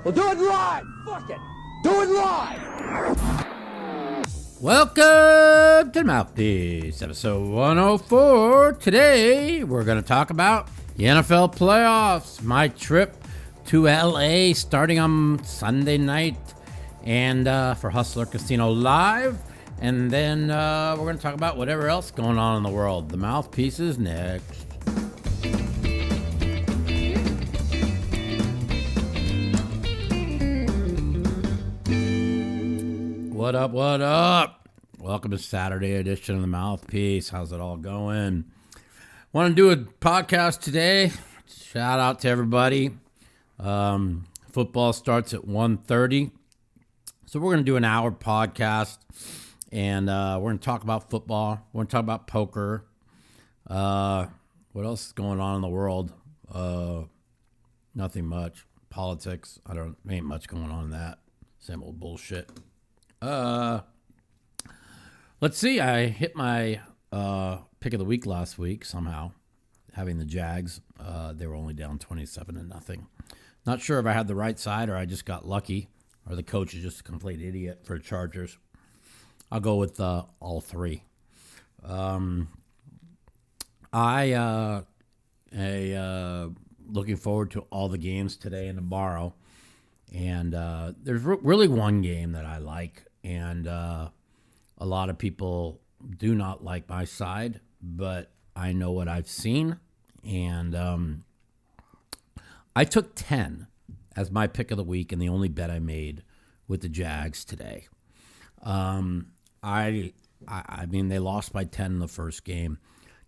Well, do it live! Fuck it! Do it live! Welcome to Mouthpiece, episode 104. Today, we're going to talk about the NFL playoffs, my trip to LA starting on Sunday night, and for Hustler Casino Live. And then we're going to talk about whatever else going on in the world. The Mouthpiece is next. What up, what up? Welcome to Saturday edition of the Mouthpiece. How's it all going? Want to do a podcast today. Shout out to everybody. Football starts at 1:30. So we're going to do an hour podcast. And we're going to talk about football. We're going to talk about poker. What else is going on in the world? Nothing much. Politics. Ain't much going on in that. Same old bullshit. Let's see. I hit my pick of the week last week somehow, having the Jags. They were only down 27-0. Not sure if I had the right side or I just got lucky, or the coach is just a complete idiot for Chargers. I'll go with all three. Looking forward to all the games today and tomorrow. And there's really one game that I like, and a lot of people do not like my side, but I know what I've seen, and I took 10 as my pick of the week and the only bet I made with the Jags today. I mean, they lost by 10 in the first game.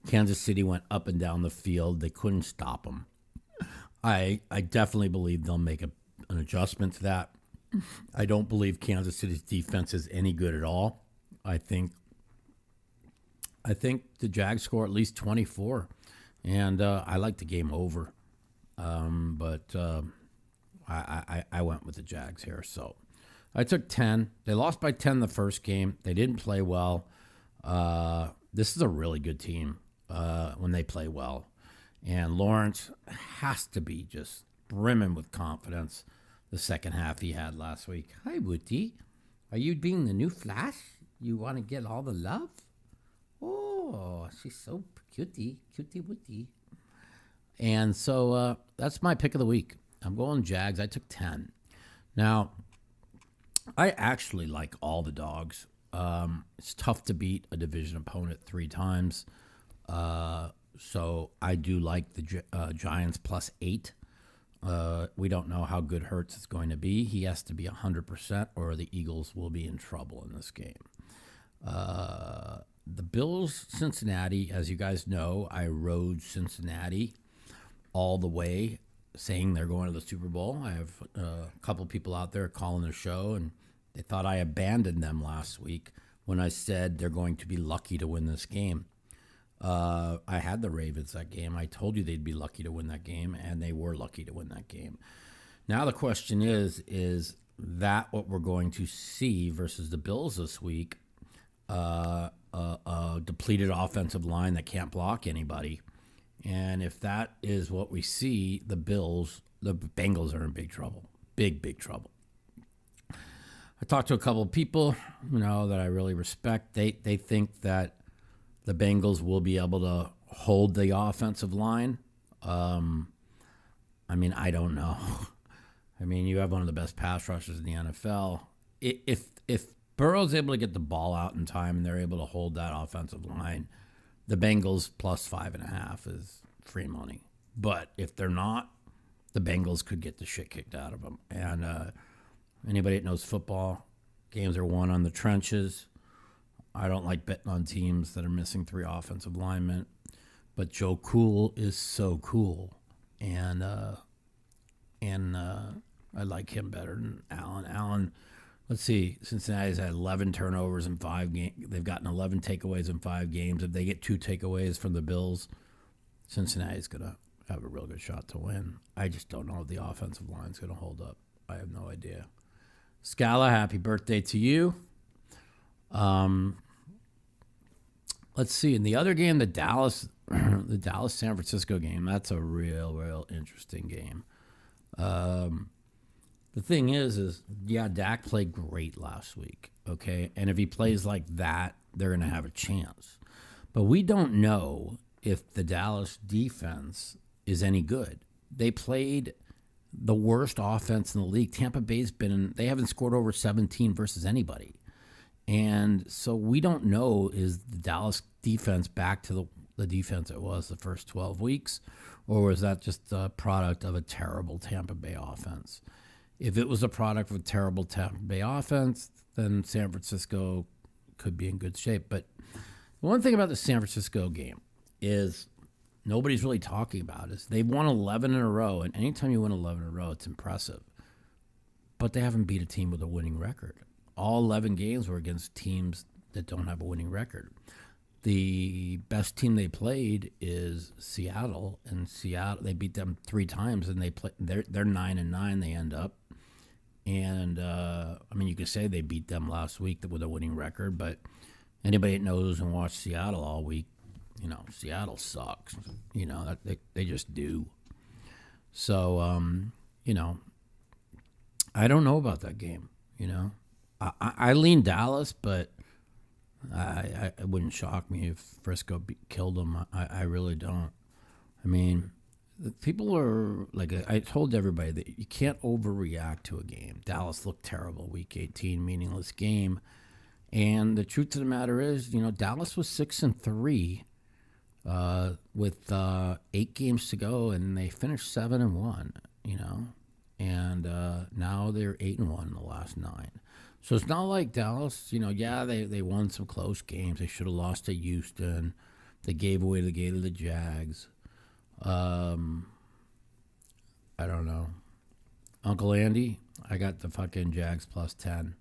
Kansas City went up and down the field. They couldn't stop them. I definitely believe they'll make an adjustment to that. I don't believe Kansas City's defense is any good at all. I think the Jags score at least 24, and I like the game over. But I went with the Jags here, so I took 10. They lost by 10 the first game. They didn't play well. This is a really good team when they play well, and Lawrence has to be just brimming with confidence. The second half he had last week. Hi, Woody. Are you being the new Flash? You want to get all the love? Oh, she's so cutie Woody. And so that's my pick of the week. I'm going Jags. I took 10. Now, I actually like all the dogs. It's tough to beat a division opponent 3 times. So I do like the Giants plus 8. We don't know how good Hurts is going to be. He has to be 100% or the Eagles will be in trouble in this game. The Bills, Cincinnati, as you guys know, I rode Cincinnati all the way, saying they're going to the Super Bowl. I have a couple people out there calling the show, and they thought I abandoned them last week when I said they're going to be lucky to win this game. I had the Ravens that game. I told you they'd be lucky to win that game, and they were lucky to win that game. Now the question is that what we're going to see versus the Bills this week? A depleted offensive line that can't block anybody. And if that is what we see, the Bengals are in big trouble. Big trouble. I talked to a couple of people, that I really respect. They think that the Bengals will be able to hold the offensive line. I mean, I don't know. I mean, you have one of the best pass rushers in the NFL. If Burrow's able to get the ball out in time and they're able to hold that offensive line, the Bengals plus 5.5 is free money. But if they're not, the Bengals could get the shit kicked out of them. And anybody that knows football, games are won on the trenches. I don't like betting on teams that are missing 3 offensive linemen, but Joe Cool is so cool, and I like him better than Allen. Allen, let's see, Cincinnati's had 11 turnovers in 5 games. They've gotten 11 takeaways in 5 games. If they get 2 takeaways from the Bills, Cincinnati's gonna have a real good shot to win. I just don't know if the offensive line's gonna hold up. I have no idea. Scala, happy birthday to you. Let's see. In the other game, the Dallas San Francisco game, that's a real interesting game. The thing is yeah, Dak played great last week, okay? And if he plays like that, they're going to have a chance. But we don't know if the Dallas defense is any good. They played the worst offense in the league. Tampa Bay's they haven't scored over 17 versus anybody. And so we don't know, is the Dallas defense back to the defense it was the first 12 weeks, or was that just a product of a terrible Tampa Bay offense? If it was a product of a terrible Tampa Bay offense, then San Francisco could be in good shape. But the one thing about the San Francisco game is nobody's really talking about is they've won 11 in a row, and anytime you win 11 in a row, it's impressive. But they haven't beat a team with a winning record. All 11 games were against teams that don't have a winning record. The best team they played is Seattle, and Seattle they beat them 3 times, and they're 9-9. They end up, and I mean you could say they beat them last week with a winning record, but anybody that knows and watched Seattle all week, Seattle sucks. They just do. So I don't know about that game. I lean Dallas, but it wouldn't shock me if Frisco killed them. I really don't. I mean, people are like, I told everybody that you can't overreact to a game. Dallas looked terrible week 18, meaningless game. And the truth of the matter is, Dallas was 6-3 with 8 games to go, and they finished 7-1, and now they're 8-1 in the last 9. So it's not like Dallas, they won some close games. They should have lost to Houston. They gave away the game to the Jags. I don't know. Uncle Andy, I got the fucking Jags plus 10.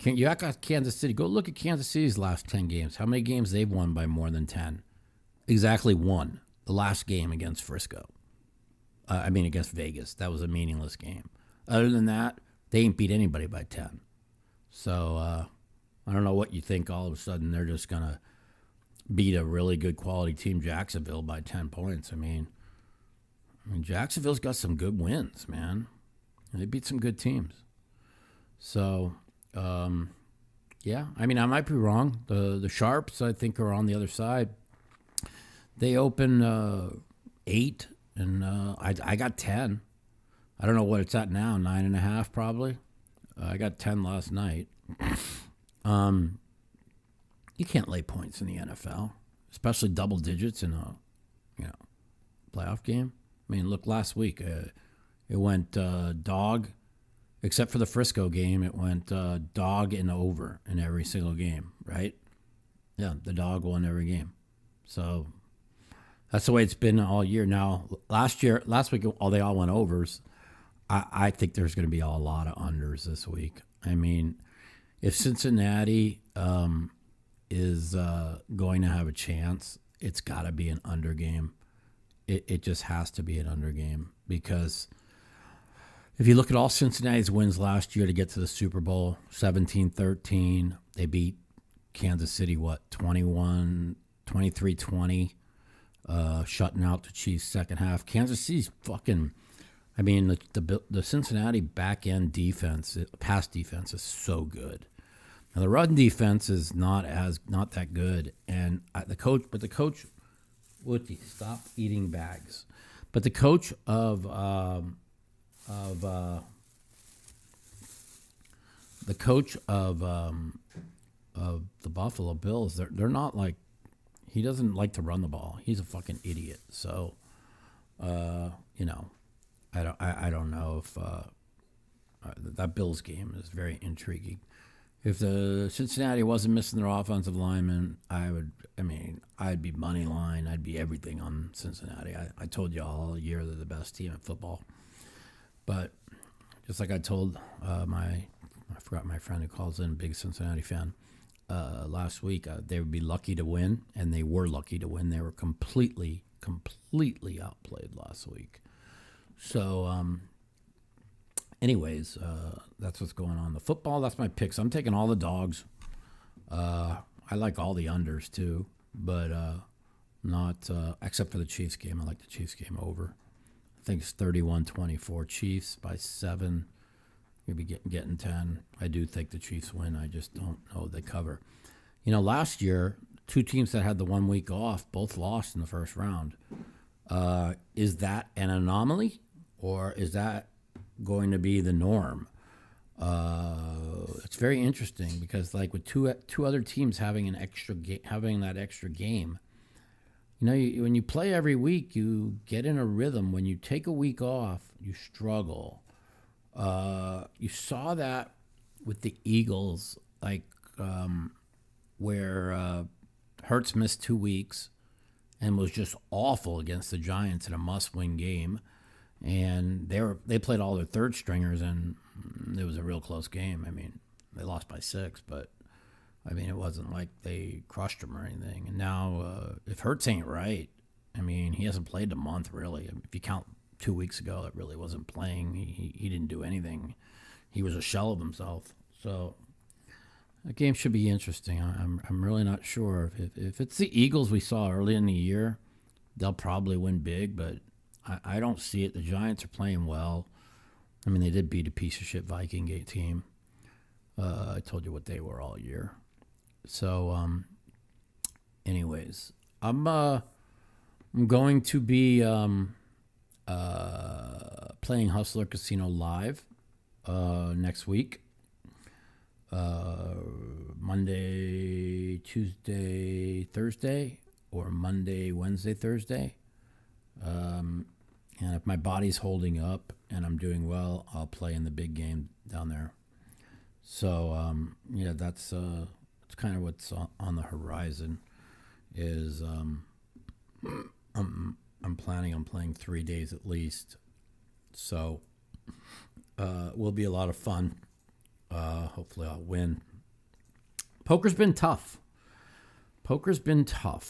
You got Kansas City. Go look at Kansas City's last 10 games. How many games they've won by more than 10? Exactly 1. The last game against Frisco. Against Vegas. That was a meaningless game. Other than that, they ain't beat anybody by 10. So I don't know what you think. All of a sudden, they're just going to beat a really good quality team, Jacksonville, by 10 points. I mean, Jacksonville's got some good wins, man. And they beat some good teams. So, yeah. I might be wrong. The Sharps, I think, are on the other side. They open 8, and I got 10. I don't know what it's at now, 9.5 probably. I got 10 last night. You can't lay points in the NFL, especially double digits in a playoff game. Look, last week it went dog, except for the Frisco game. It went dog and over in every single game, right? Yeah, the dog won every game. So that's the way it's been all year. Now, last week, they all went overs. I think there's going to be a lot of unders this week. If Cincinnati is going to have a chance, it's got to be an under game. It just has to be an under game, because if you look at all Cincinnati's wins last year to get to the Super Bowl, 17-13, they beat Kansas City, 23-20, shutting out the Chiefs second half. Kansas City's fucking... the Cincinnati back-end defense, pass defense, is so good. Now, the run defense is not that good. And the coach, Woody, stop eating bags. But the coach of the Buffalo Bills, they're not like, he doesn't like to run the ball. He's a fucking idiot. So, I don't know if that Bills game is very intriguing. If the Cincinnati wasn't missing their offensive lineman, I'd be money line. I'd be everything on Cincinnati. I told you all year they're the best team at football. But just like I told I forgot my friend who calls in, big Cincinnati fan, last week, they would be lucky to win, and they were lucky to win. They were completely outplayed last week. So, anyways, that's what's going on. The football, that's my picks. I'm taking all the dogs. I like all the unders too, but not except for the Chiefs game. I like the Chiefs game over. I think it's 31-24 Chiefs by 7. maybe getting 10. I do think the Chiefs win. I just don't know if they cover. You know, last year, two teams that had the 1 week off both lost in the first round. Is that an anomaly, or is that going to be the norm? It's very interesting because, like, with two other teams having having that extra game, you know, when you play every week, you get in a rhythm. When you take a week off, you struggle. You saw that with the Eagles, like where Hurts missed 2 weeks and was just awful against the Giants in a must-win game. And they played all their third stringers, and it was a real close game. I mean, they lost by 6, but I mean, it wasn't like they crushed them or anything. And now, if Hurts ain't right, I mean, he hasn't played a month really. If you count 2 weeks ago, it really wasn't playing. He didn't do anything. He was a shell of himself. So the game should be interesting. I'm really not sure if it's the Eagles we saw early in the year, they'll probably win big, but I don't see it. The Giants are playing well. I mean, they did beat a piece of shit Viking team. I told you what they were all year. So, anyways, I'm going to be playing Hustler Casino live next week. Monday, Tuesday, Thursday, or Monday, Wednesday, Thursday. And if my body's holding up and I'm doing well, I'll play in the big game down there. So, yeah, that's kind of what's on the horizon. Is I'm planning on playing 3 days at least. So, will be a lot of fun. Hopefully I'll win. Poker's been tough.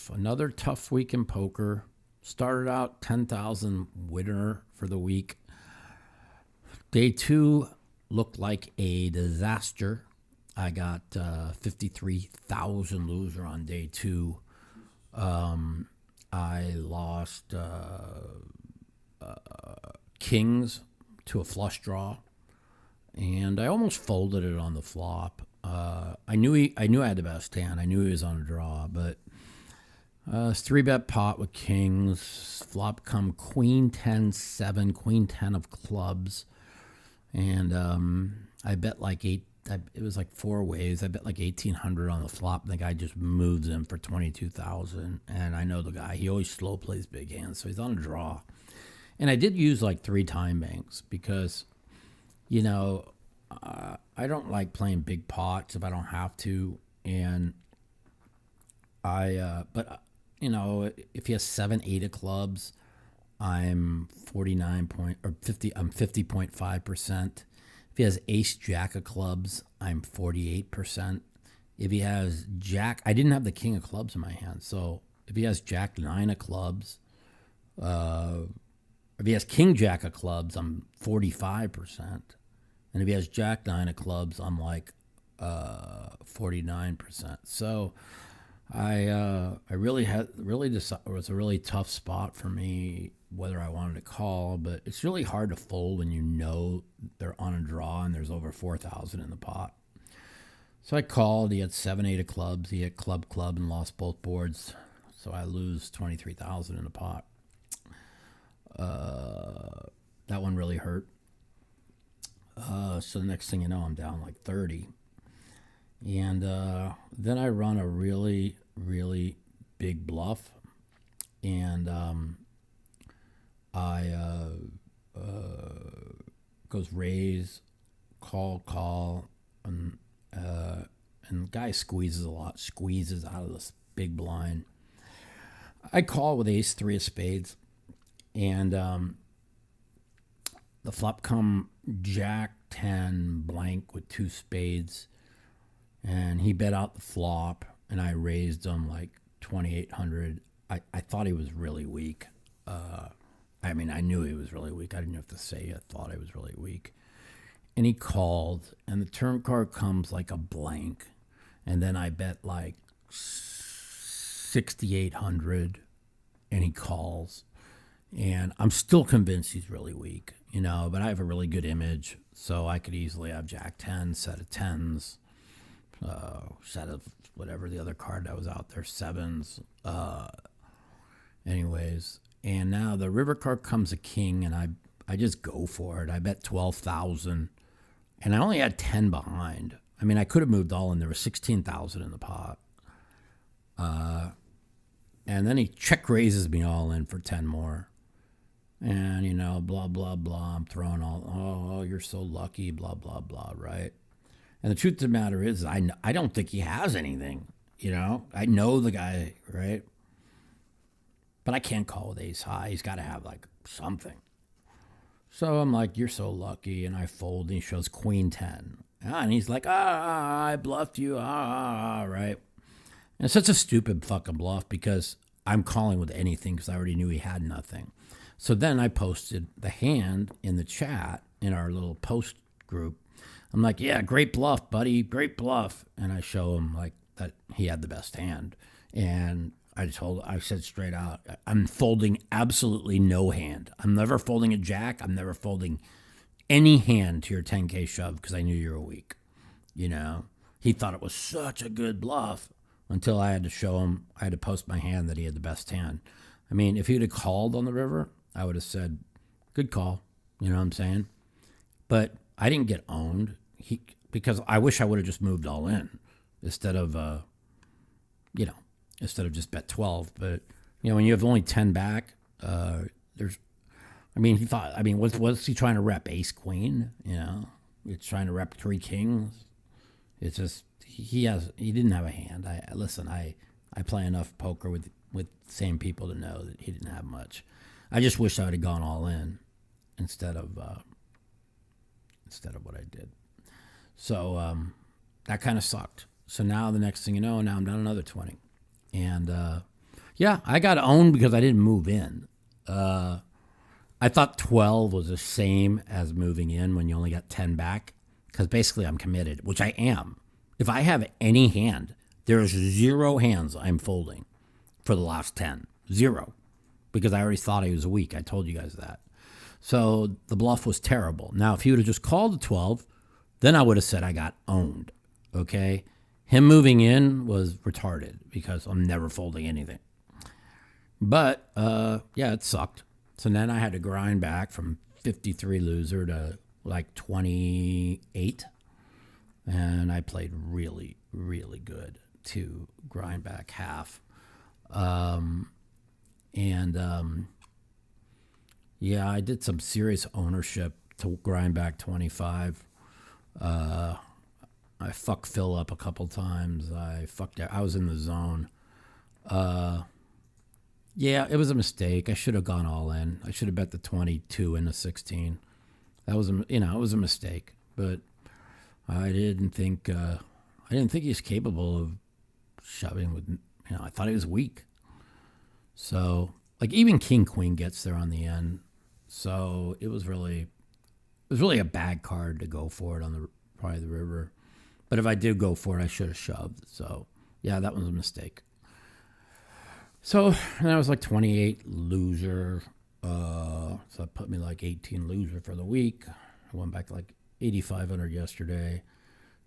Another tough week in poker. Started out 10,000 winner for the week. Day 2 looked like a disaster. I got 53,000 loser on day 2. I lost kings to a flush draw, and I almost folded it on the flop. I knew I had the best hand. I knew he was on a draw, but 3-bet pot with kings. Flop come queen 10-7, queen 10 of clubs, and I bet like it was like 4 ways. I bet like 1,800 on the flop. And the guy just moves him for 22,000. And I know the guy. He always slow plays big hands, so he's on a draw. And I did use like 3 time banks because, you know, I don't like playing big pots if I don't have to. And but you know, if he has 7, 8 of clubs, I'm 50. I'm 50.5%. If he has ace jack of clubs, I'm 48%. If he has jack, I didn't have the king of clubs in my hand. So if he has jack 9 of clubs, if he has king jack of clubs, I'm 45%. And if he has jack 9 of clubs, I'm like 49%. So I really it was a really tough spot for me whether I wanted to call, but it's really hard to fold when you know they're on a draw and there's over 4,000 in the pot. So I called. He had 7, 8 of clubs. He had club, and lost both boards. So I lose 23,000 in the pot. That one really hurt. So the next thing you know, I'm down like 30. And then I run a really, really big bluff. And I goes raise, call, and the guy squeezes a lot, squeezes out of this big blind. I call with ace 3 of spades, and the flop come jack 10 blank with 2 spades, and he bet out the flop, and I raised him like 2,800. I thought he was really weak. I mean, I knew he was really weak. I didn't have to say I thought he was really weak. And he called, and the turn card comes like a blank. And then I bet like 6,800, and he calls. And I'm still convinced he's really weak, but I have a really good image. So I could easily have Jack 10, set of 10s, set of whatever the other card that was out there, 7s. Anyways, and now the river card comes a king, and I just go for it. I bet 12,000, and I only had 10 behind. I mean, I could have moved all in. There was 16,000 in the pot. And then he check raises me all in for 10 more. And, blah, blah, blah. I'm throwing oh, you're so lucky, blah, blah, blah, right? And the truth of the matter is, I don't think he has anything, I know the guy, right? But I can't call with ace high. He's got to have, like, something. So I'm like, you're so lucky. And I fold, and he shows queen 10. And he's like, I bluffed you, right? And it's such a stupid fucking bluff because I'm calling with anything because I already knew he had nothing. So then I posted the hand in the chat in our little post group. I'm like, yeah, great bluff, buddy, great bluff. And I show him like that he had the best hand. And I said straight out, I'm folding absolutely no hand. I'm never folding a jack. I'm never folding any hand to your 10K shove because I knew you were weak. He thought it was such a good bluff until I had to show him, I had to post my hand that he had the best hand. I mean, if he'd have called on the river, I would have said, good call. You know what I'm saying? But I didn't get owned because I wish I would have just moved all in instead of just bet 12. But, when you have only 10 back, what's he trying to rep? Ace queen, It's trying to rep 3 kings. It's just, he didn't have a hand. I play enough poker with same people to know that he didn't have much. I just wish I would have gone all in instead of what I did. So that kind of sucked. So now the next thing you know, now I'm down another 20. And I got owned because I didn't move in. I thought 12 was the same as moving in when you only got 10 back because basically I'm committed, which I am. If I have any hand, there's 0 hands I'm folding for the last 10. 0. Because I already thought he was weak. I told you guys that. So the bluff was terrible. Now, if he would have just called the 12, then I would have said I got owned. Okay? Him moving in was retarded because I'm never folding anything. But, it sucked. So then I had to grind back from 53 loser to like 28. And I played really, really good to grind back half. I did some serious ownership to grind back 25. I fucked Phil up a couple times. I was in the zone. It was a mistake. I should have gone all in. I should have bet the 22 and the 16. That was it was a mistake. But I didn't think he's capable of shoving with. I thought he was weak. So like even King Queen gets there on the end. So it was really a bad card to go for it on probably the river. But if I did go for it, I should have shoved. So yeah, that was a mistake. So and I was like 28 loser. So that put me like 18 loser for the week. I went back to like 8,500 yesterday,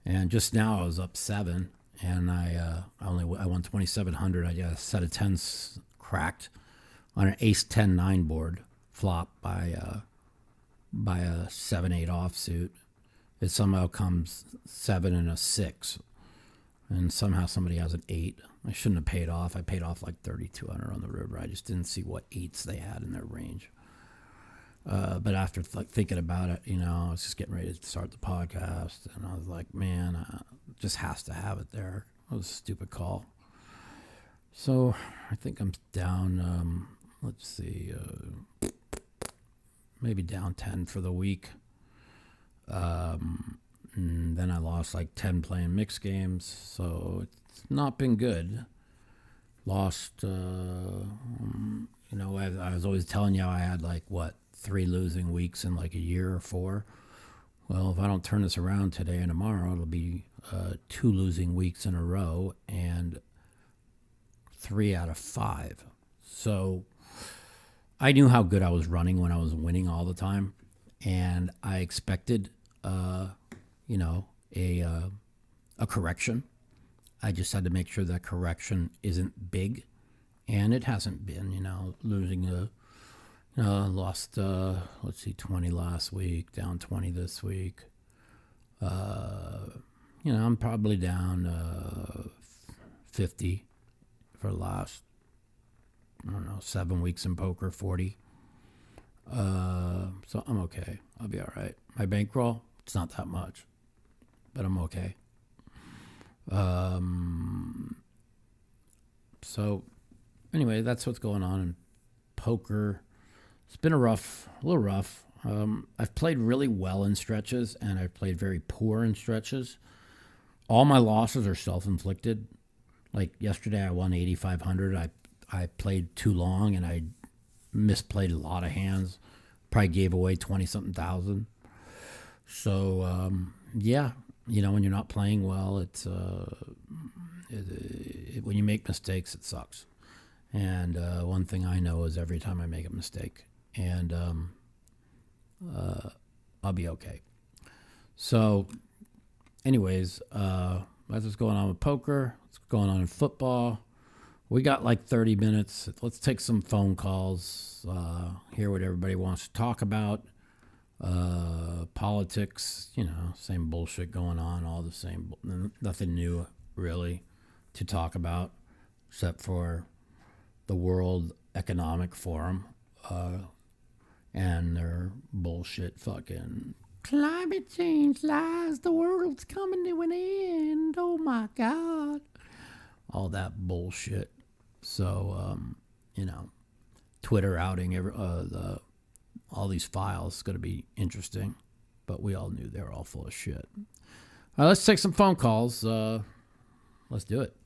and just now I was up 7, and I won 2,700. I got a set of 10s cracked on an ace 10-9 board flop by a 7-8 offsuit. It somehow comes 7 and a 6, and somehow somebody has an 8. I shouldn't have paid off. I paid off like 3,200 on the river. I just didn't see what 8s they had in their range. But after thinking about it, I was just getting ready to start the podcast, and I was like, man, just has to have it there. It was a stupid call. So I think I'm down, let's see, maybe down 10 for the week. And then I lost like 10 playing mixed games, so it's not been good. Lost, I was always telling you I had 3 losing weeks in like a year or 4. Well, if I don't turn this around today and tomorrow, it'll be 2 losing weeks in a row and 3 out of 5. So I knew how good I was running when I was winning all the time, and I expected, you know, a correction. I just had to make sure that correction isn't big, and it hasn't been. You know, losing lost 20 last week, down 20 this week. You know, I'm probably down 50 for the last, I don't know, 7 weeks in poker, 40. So I'm okay. I'll be all right. My bankroll, it's not that much, but I'm okay. So anyway, that's what's going on in poker. It's been a little rough. I've played really well in stretches, and I've played very poor in stretches. All my losses are self-inflicted. Like yesterday, I won 8,500. I played too long, and I misplayed a lot of hands. Probably gave away 20-something thousand. So, yeah, you know, when you're not playing well, it's when you make mistakes, it sucks. And one thing I know is every time I make a mistake, and I'll be okay. So, anyways, that's what's going on with poker. What's going on in football. We got like 30 minutes. Let's take some phone calls, hear what everybody wants to talk about. Politics, you know, same bullshit going on, all the same, nothing new really to talk about except for the World Economic Forum and their bullshit fucking climate change lies, the world's coming to an end, oh my God. All that bullshit. So, you know, Twitter outing all these files is going to be interesting, but we all knew they were all full of shit. All right, let's take some phone calls. Let's do it.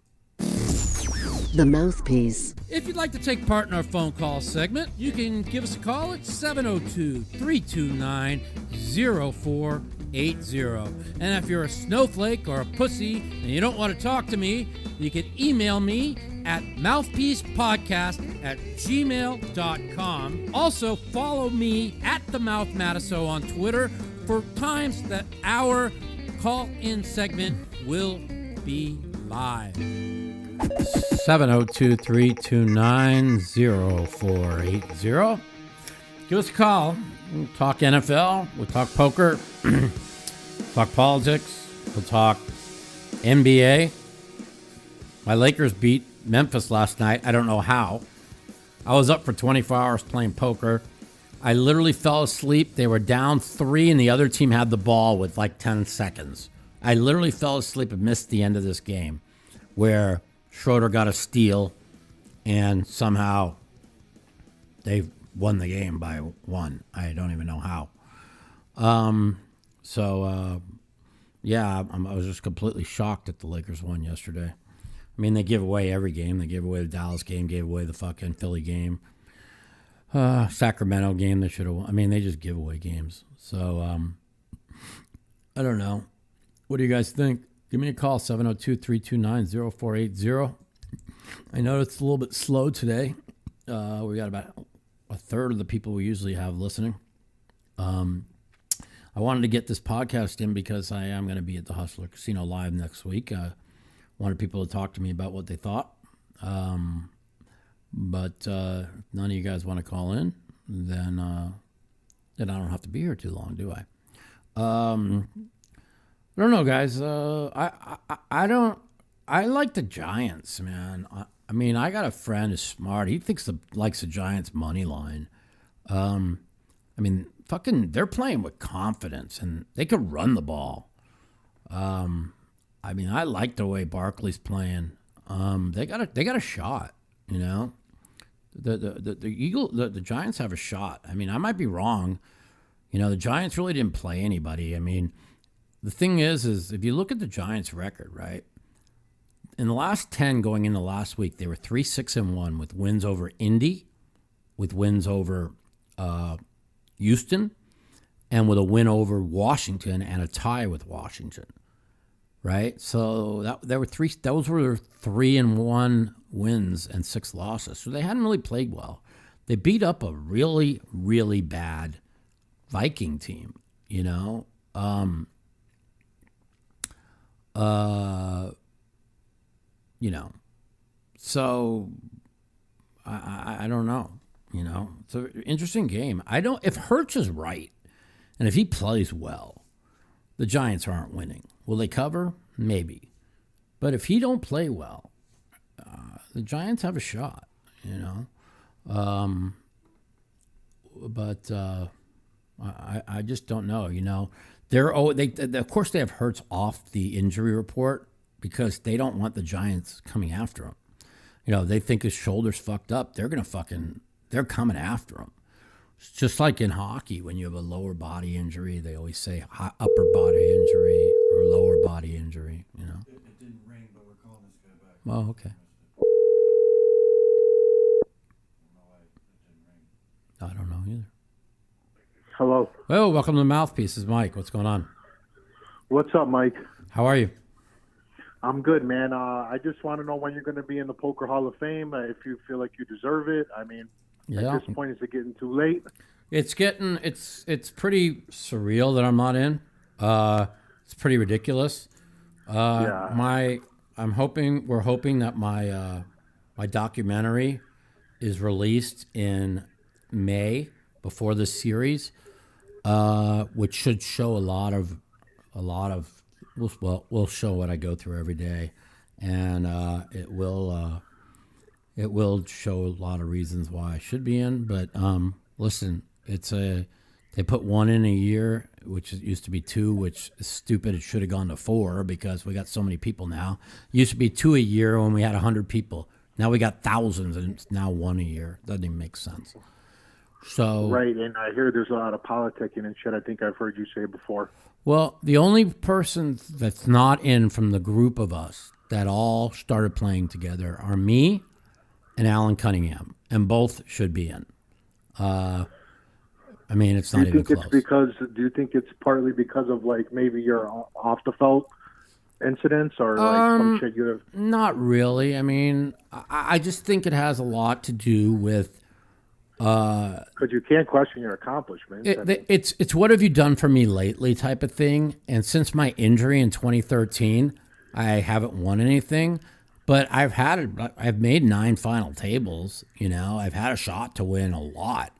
The Mouthpiece. If you'd like to take part in our phone call segment, you can give us a call at 702-329-0480. And if you're a snowflake or a pussy and you don't want to talk to me, you can email me at mouthpiecepodcast@gmail.com. Also, follow me at the Mouth Matiso on Twitter for times that our call-in segment will be live. 702-329-0480. Give us a call. We'll talk NFL. We'll talk poker. Talk politics. We'll talk NBA. My Lakers beat Memphis last night. I don't know how. I was up for 24 hours playing poker. I literally fell asleep. They were down 3 and the other team had the ball with like 10 seconds. I literally fell asleep and missed the end of this game where Schroeder got a steal and somehow they won the game by 1. I don't even know how. Yeah, I was just completely shocked that the Lakers won yesterday. I mean, they give away every game. They gave away the Dallas game, gave away the fucking Philly game. Sacramento game, they should have won. I mean, they just give away games. So, I don't know. What do you guys think? Give me a call, 702-329-0480. I know it's a little bit slow today. We got about a third of the people we usually have listening. I wanted to get this podcast in because I am going to be at the Hustler Casino Live next week. Wanted people to talk to me about what they thought. But none of you guys want to call in, then I don't have to be here too long, do I? I don't know, guys. I like the Giants, man. I mean, I got a friend who's smart. He likes the Giants money line. I mean, fucking, they're playing with confidence, and they could run the ball. I mean, I like the way Barkley's playing. They got a shot, you know. The Giants have a shot. I mean, I might be wrong. You know, the Giants really didn't play anybody. I mean, the thing is if you look at the Giants' record, right? In the last 10 going into last week, they were 3-6-1 with wins over Indy, with wins over Houston, and with a win over Washington and a tie with Washington. Right? So those were 3-1 wins and 6 losses. So they hadn't really played well. they beat up a really, really bad Viking team, you know. You know, so I don't know. You know, it's an interesting game. If Hurts is right, and if he plays well, the Giants aren't winning. Will they cover? Maybe. But if he don't play well, the Giants have a shot, you know. But I just don't know, you know. Of course they have Hurts off the injury report because they don't want the Giants coming after him. You know, they think his shoulder's fucked up. They're coming after him. It's just like in hockey, when you have a lower body injury, they always say upper body injury or lower body injury, you know. It didn't ring, but we're calling this guy back. Oh, okay. I don't know either. Hello. Oh, welcome to the Mouthpiece. This is Mike. What's going on? What's up, Mike? How are you? I'm good, man. I just want to know when you're going to be in the Poker Hall of Fame, if you feel like you deserve it. I mean, Yeah. at this point, is it getting too late? It's pretty surreal that I'm not in. It's pretty ridiculous. Yeah. We're hoping that my documentary is released in May before the series, which should show a lot of we'll show what I go through every day, and it will show a lot of reasons why I should be in. But listen, they put one in a year, which used to be two, which is stupid. It should have gone to four because we got so many people now. It used to be two a year when we had 100 people. Now we got thousands, and it's now one a year. Doesn't even make sense. So Right, and I hear there's a lot of politicking and shit. I think I've heard you say before. well, the only person that's not in from the group of us that all started playing together are me and Alan Cunningham, and both should be in. I mean, it's not even close. Do you think it's partly because of like maybe your off the felt incidents or like some shit you have? Not really. I mean, I just think it has a lot to do with. Because you can't question your accomplishments. It's what have you done for me lately type of thing. And since my injury in 2013, I haven't won anything. But I've made 9 final tables. You know, I've had a shot to win a lot.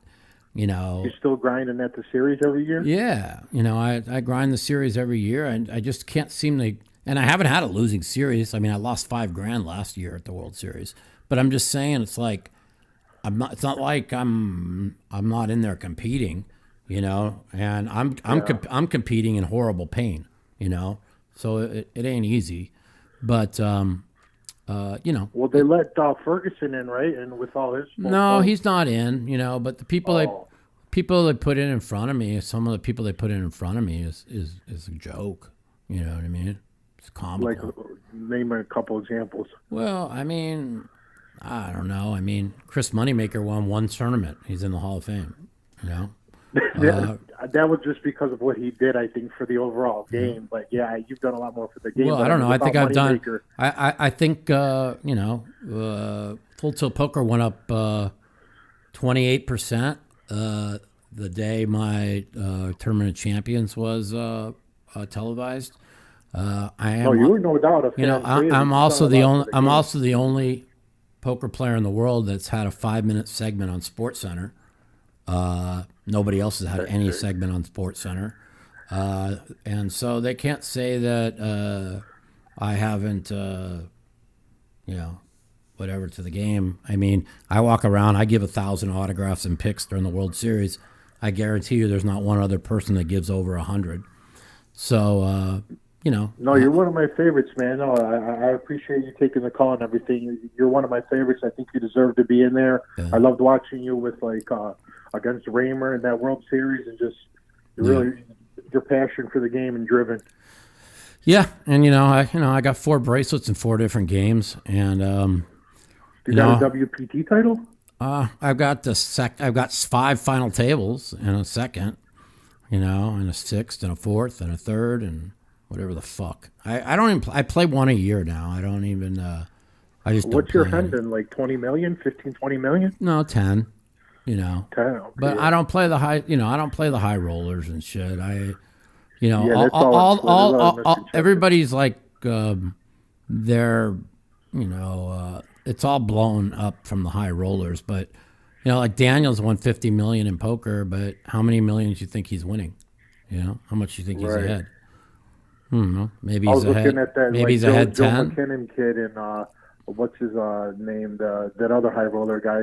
You know, You're still grinding at the series every year? yeah. You know, I grind the series every year, and I just can't seem to. And I haven't had a losing series. I mean, I lost $5,000 last year at the World Series. But I'm just saying, it's like. It's not like I'm not in there competing, you know, and I'm competing in horrible pain, you know, so it ain't easy, but you know. Well, they let Ferguson in, right? And with all his No, he's not in, you know, but the people they put in front of me, some of the people they put in front of me is a joke, you know what I mean? It's comical. Like, name a couple examples. Well, I mean. I don't know. I mean, Chris Moneymaker won one tournament. He's in the Hall of Fame, you know? That was just because of what he did, I think, for the overall game. But, yeah, you've done a lot more for the game. Well, I don't know. I think I've done – I think, you know, Full Tilt Poker went up 28% the day my Tournament of Champions was televised. I am, you were no doubt a fan. You know, I'm also the only – poker player in the world that's had a 5-minute segment on SportsCenter. Nobody else has had any segment on SportsCenter, and so they can't say that I haven't, you know, whatever to the game. I mean, I walk around, I give 1,000 autographs and picks during the World Series. I guarantee you, there's not one other person that gives over 100. So. You know, no, you're one of my favorites, man. No, I appreciate you taking the call and everything. You're one of my favorites. I think you deserve to be in there. Yeah. I loved watching you with like against Raymer in that World Series, and just really your passion for the game and driven. Yeah, and I got 4 bracelets in 4 different games, and you got a WPT title. I've got I've got 5 final tables and a second, you know, and a 6th and a 4th and a 3rd and. Whatever the fuck. I don't even. I play one a year now. I don't even. I just. What's your Hendon? Like 20 million, 15, 20 million? No, 10. you know. Okay. But I don't play the high, I don't play the high rollers and shit. That's all everybody's like, they're, it's all blown up from the high rollers. But, like Daniel's won 50 million in poker, but how many millions you think he's winning? How much you think he's ahead? Maybe he's ahead. Looking at that, maybe he's ahead Joe 10. McKinnon kid and what's his name? That other high roller guy.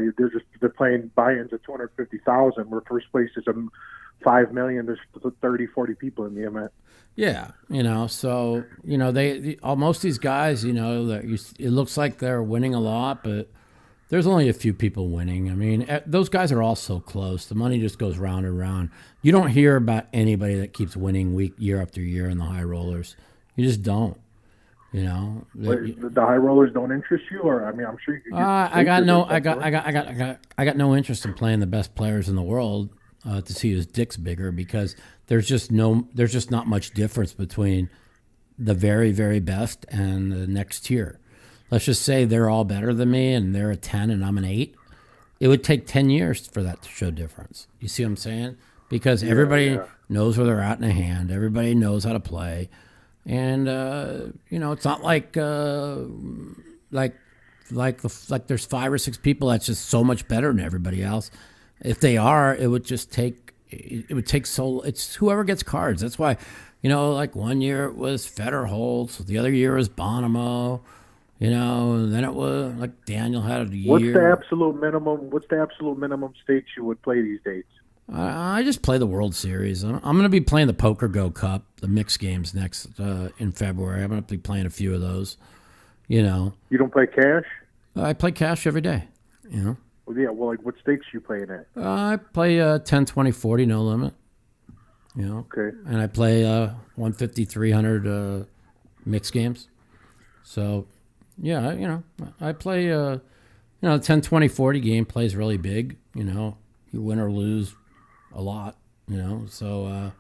They're playing buy-ins at 250,000. Where first place is a 5 million. There's 30, 40 people in the event. Yeah, so most of these guys, it looks like they're winning a lot, but there's only a few people winning. I mean, those guys are all so close. The money just goes round and round. You don't hear about anybody that keeps winning year after year in the high rollers. You just don't. The high rollers don't interest you, or I mean, I'm sure you could. I got no interest in playing the best players in the world to see whose dick's bigger, because there's just not much difference between the very, very best and the next tier. Let's just say they're all better than me and they're a 10 and I'm an 8. It would take 10 years for that to show difference. You see what I'm saying? Because everybody knows where they're at in a hand. Everybody knows how to play. And, it's not like there's 5 or 6 people that's just so much better than everybody else. If they are, it would take it's whoever gets cards. That's why, like one year it was Federholz, the other year was Bonomo, and then it was like Daniel had a year. What's the absolute minimum stakes you would play these days? I just play the World Series. I'm going to be playing the Poker Go Cup, the mixed games next in February. I'm going to be playing a few of those. You don't play cash? I play cash every day. Well, yeah. Well, like what stakes you playing at? I play 10, 20, 40, no limit. Okay. And I play 150, 300 mixed games. So, yeah, I play 10, 20, 40 game plays really big. You win or lose a lot. So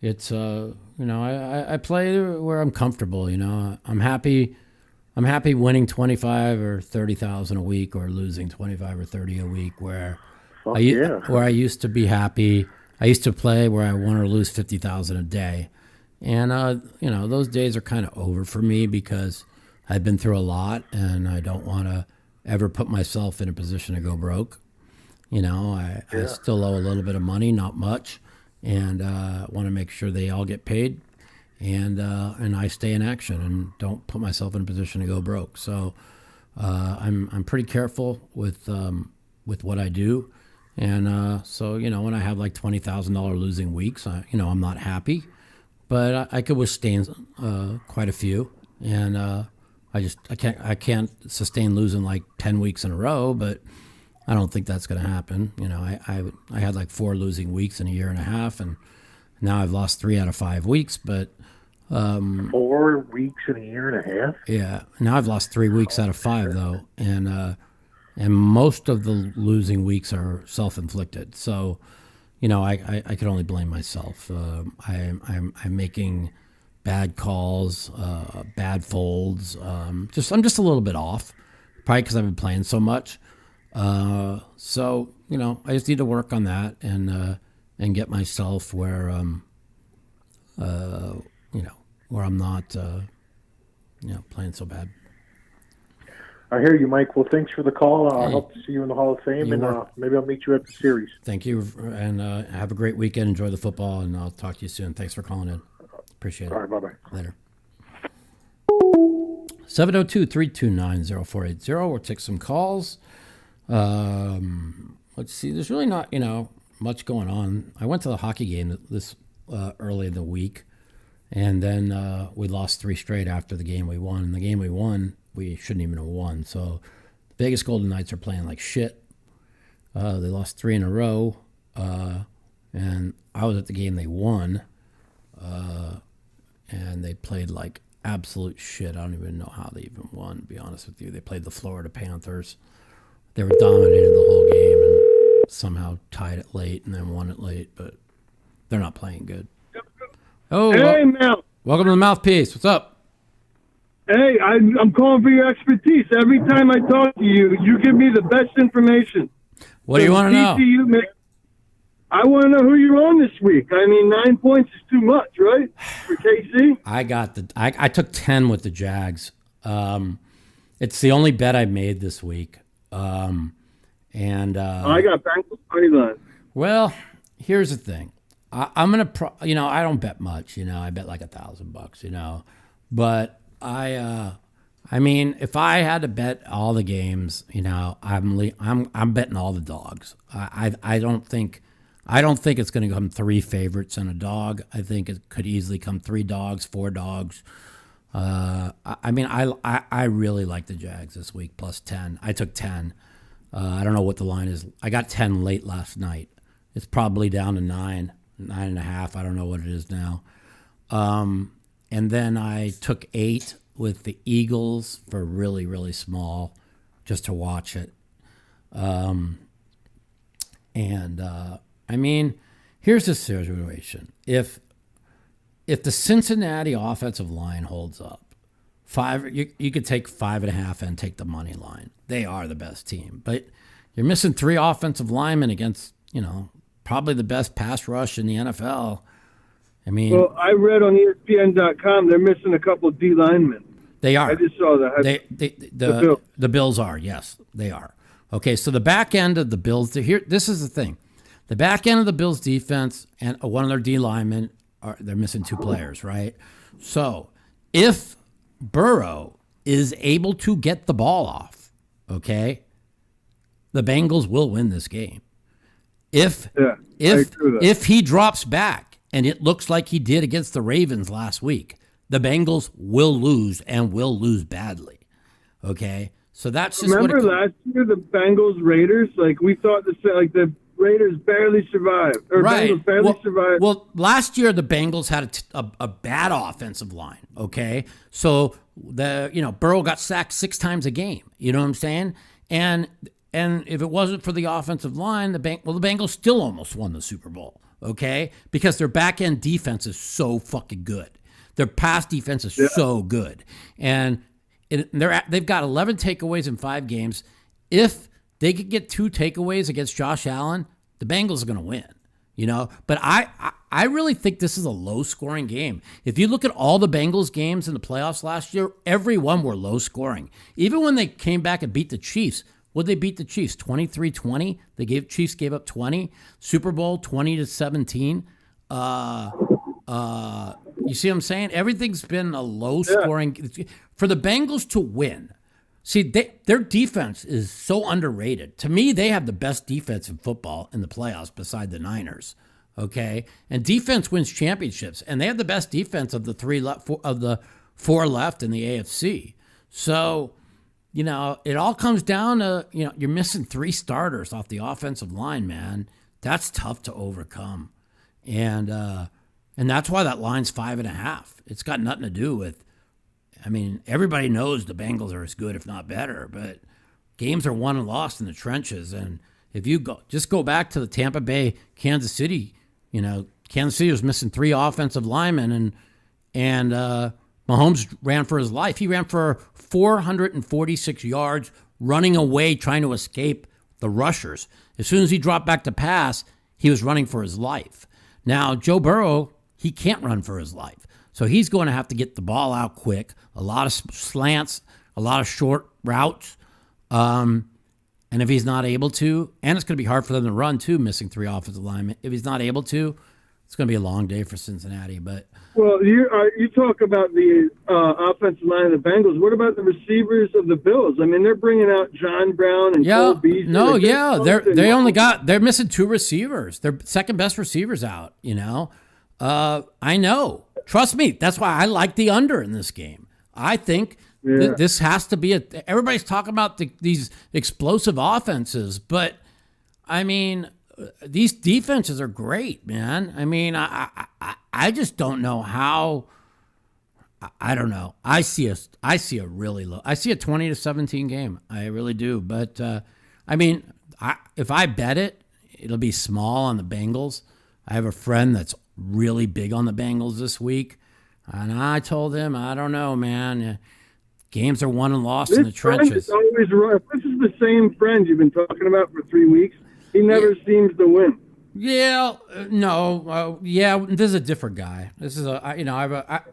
it's I play where I'm comfortable. I'm happy. I'm happy winning 25 or 30,000 a week, or losing 25 or 30 a week. Where I used to be happy. I used to play where I won or lose 50,000 a day, and those days are kind of over for me, because I've been through a lot, and I don't want to ever put myself in a position to go broke. I still owe a little bit of money, not much, and want to make sure they all get paid. And I stay in action and don't put myself in a position to go broke. So I'm pretty careful with what I do, and so when I have like $20,000 losing weeks, I'm not happy, but I could withstand quite a few, and I can't sustain losing like 10 weeks in a row, but I don't think that's going to happen. I had like 4 losing weeks in a year and a half, and now I've lost 3 out of 5 weeks, but 4 weeks in a year and a half. Yeah, now I've lost 3 weeks out of 5 though, and most of the losing weeks are self-inflicted. So, I could only blame myself. I'm making bad calls, bad folds. I'm just a little bit off, probably because I've been playing so much. So I just need to work on that and get myself where where I'm not, playing so bad. I hear you, Mike. Well, thanks for the call. I hope to see you in the Hall of Fame, and maybe I'll meet you at the series. Thank you, and have a great weekend. Enjoy the football, and I'll talk to you soon. Thanks for calling in. Appreciate it. All right, bye-bye. Later. 702-329-0480. We'll take some calls. Let's see. There's really not, much going on. I went to the hockey game this early in the week, and then we lost 3 straight after the game we won. And the game we won, we shouldn't even have won. So the Vegas Golden Knights are playing like shit. They lost 3 in a row, and I was at the game they won, and they played like absolute shit. I don't even know how they even won, to be honest with you. They played the Florida Panthers. They were dominating the whole game and somehow tied it late and then won it late, but they're not playing good. Oh, hey, Mel. Welcome to the Mouthpiece. What's up? Hey, I'm calling for your expertise. Every time I talk to you, you give me the best information. What do you want to know? I want to know who you're on this week. I mean, 9 points is too much, right? For KC? I took 10 with the Jags. It's the only bet I made this week. I got Bengals money line. Well, here's the thing. I'm gonna, I don't bet much. I bet like $1,000. But I mean, if I had to bet all the games, I'm betting all the dogs. I don't think it's going to come 3 favorites and a dog. I think it could easily come 3 dogs, 4 dogs. I mean, I really like the Jags this week plus 10. I took 10. I don't know what the line is. I got 10 late last night. It's probably down to 9.5. I don't know what it is now. And then I took 8 with the Eagles for really, really small, just to watch it. I mean, here's the situation. If the Cincinnati offensive line holds up, you could take 5.5 and take the money line. They are the best team. But you're missing 3 offensive linemen against, probably the best pass rush in the NFL. I mean, well, I read on ESPN.com they're missing a couple of D linemen. They are. I just saw that. The Bills are. Yes, they are. Okay, so the back end of the Bills. This is the thing. The back end of the Bills defense and one of their D linemen they're missing 2 players, right? So if Burrow is able to get the ball off, okay, the Bengals will win this game. If he drops back and it looks like he did against the Ravens last week, the Bengals will lose and will lose badly. Okay, so that's just remember last year the Bengals Raiders. Like we thought the Raiders barely survived. Right. Bengals barely survived. Well, last year the Bengals had a bad offensive line. Okay, so Burrow got sacked 6 times a game. You know what I'm saying? And if it wasn't for the offensive line, the Bengals still almost won the Super Bowl. Okay, because their back end defense is so fucking good. Their pass defense is so good, and they've got 11 takeaways in 5 games. If they could get 2 takeaways against Josh Allen, the Bengals are going to win. But I really think this is a low-scoring game. If you look at all the Bengals games in the playoffs last year, every one were low-scoring. Even when they came back and beat the Chiefs, would they beat the Chiefs? 23-20. Chiefs gave up 20. Super Bowl 20-17. You see what I'm saying? Everything's been a low-scoring. For the Bengals to win, see, their defense is so underrated. To me, they have the best defense in football in the playoffs beside the Niners. Okay, and defense wins championships, and they have the best defense of the 4 left in the AFC. So, it all comes down to you're missing 3 starters off the offensive line, man. That's tough to overcome, and that's why that line's 5.5. It's got nothing to do with. I mean, everybody knows the Bengals are as good, if not better, but games are won and lost in the trenches. And if you go back to the Tampa Bay, Kansas City, Kansas City was missing 3 offensive linemen, and Mahomes ran for his life. He ran for 446 yards, running away, trying to escape the rushers. As soon as he dropped back to pass, he was running for his life. Now, Joe Burrow, he can't run for his life. So he's going to have to get the ball out quick, a lot of slants, a lot of short routes. And if he's not able to, and it's going to be hard for them to run too, missing 3 offensive linemen. If he's not able to, it's going to be a long day for Cincinnati. But well, you talk about the offensive line of the Bengals. What about the receivers of the Bills? I mean, they're bringing out John Brown and Cole Beasley. No, they're missing 2 receivers. They're second best receivers out. I know. Trust me. That's why I like the under in this game. I think this has to be everybody's talking about these explosive offenses, but I mean, these defenses are great, man. I mean, I just don't know how. I don't know. I see a really low. I see a 20-17 game. I really do. But I mean, if I bet it, it'll be small on the Bengals. I have a friend that's really big on the Bengals this week, and I told him, I don't know, man. Games are won and lost in the trenches. Always right. This is the same friend you've been talking about for 3 weeks. He never seems to win. Yeah, this is a different guy. This is